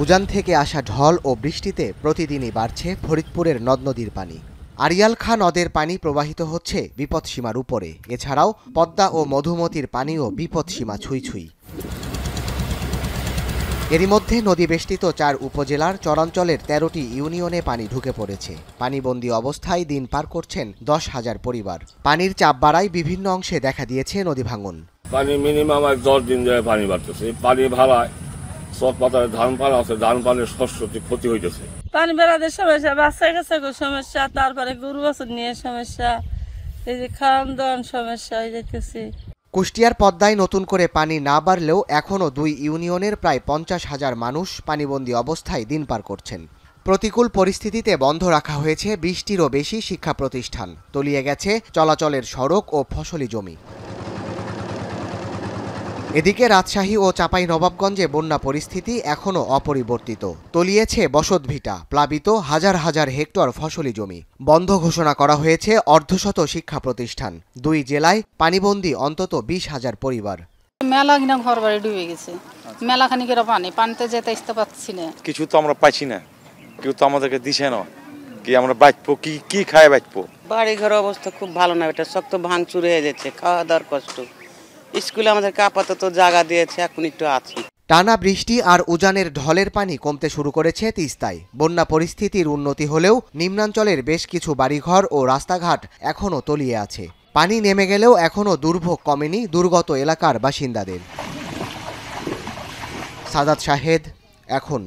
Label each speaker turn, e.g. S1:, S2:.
S1: উজান থেকে আসা ঢল ও বৃষ্টিতে প্রতিদিনই বাড়ছে ফরিদপুরের নদ-নদীর পানি। আড়িয়াল খাঁ নদের পানি প্রবাহিত হচ্ছে বিপদসীমার উপরে। এছাড়াও পদ্মা ও মধুমতির পানিও বিপদসীমা ছুঁই ছুঁই। এরই মধ্যে নদী বেষ্টিত ৪ উপজেলার চরাঞ্চলের ১৩টি ইউনিয়নে পানি ঢুকে পড়েছে। পানিবন্দী অবস্থায় দিন পার করছেন ১০,০০০ পরিবার। পানির চাপ বাড়ায় বিভিন্ন অংশে দেখা দিয়েছে নদী ভাঙন।
S2: পানি মিনিমাম ১০ দিন ধরে পানি বাড়তেছে। পানি ভাড়ায় সব পাতায় ধান পান আছে, ধান পানের শস্য ক্ষতি হইতেছে।
S3: পানি বেড়াদের সমস্যা, বাচ্চা কাছে সমস্যা, তারপরে গরু বাছুর নিয়ে সমস্যা, এই যে খাওয়ান দাওয়ান সমস্যা হয়ে যাইতেছে।
S1: কুষ্টিয়ার পদ্মায় নতুন করে পানি না বাড়লেও এখনও ২ ইউনিয়নের প্রায় ৫০,০০০ মানুষ পানিবন্দী অবস্থায় দিন পার করছেন। প্রতিকূল পরিস্থিতিতে বন্ধ রাখা হয়েছে ২০টিরও বেশি শিক্ষা প্রতিষ্ঠান। তলিয়ে গেছে চলাচলের সড়ক ও ফসলি জমি। এদিকে রাজশাহী ও চাঁপাইনবাবগঞ্জে বন্যা পরিস্থিতি এখনও অপরিবর্তিত। তলিয়েছে বসতভিটা, প্লাবিত হাজার হাজার হেক্টর ফসলি জমি। বন্ধ ঘোষণা করা হয়েছে অর্ধশত শিক্ষা প্রতিষ্ঠান। ২ জেলায় পানিবন্দী অন্তত ২০,০০০ পরিবার।
S4: মেলা কিনা ঘর বাড়ি ডুবে গেছে, মেলা খানিকের পানিতে যেতে আসতে পারছি না।
S5: কিছু তো আমরা পাইছি না, কেউ তো আমাদেরকে দিছে না। কি আমরা বাঁচবো, কি খায় বাঁচবো?
S6: বাড়ি ঘরের অবস্থা খুব ভালো না, এটা শক্ত ভাঙচুর হয়ে যাচ্ছে, খাওয়া দাওয়ার কষ্ট। স্কুলে আমাদেরকে আপাতত জায়গা দিয়েছে, এখন একটু আছি।
S1: টানা বৃষ্টি আর উজানের ঢলের পানি কমতে শুরু করেছে তিস্তায়। বন্যা পরিস্থিতির উন্নতি হলেও নিম্নাঞ্চলের বেশ কিছু বাড়িঘর ও রাস্তাঘাট এখনও তলিয়ে আছে। পানি নেমে গেলেও এখনও দুর্ভোগ কমেনি দুর্গত এলাকার বাসিন্দাদের। সাদাত শাহেদ, এখন।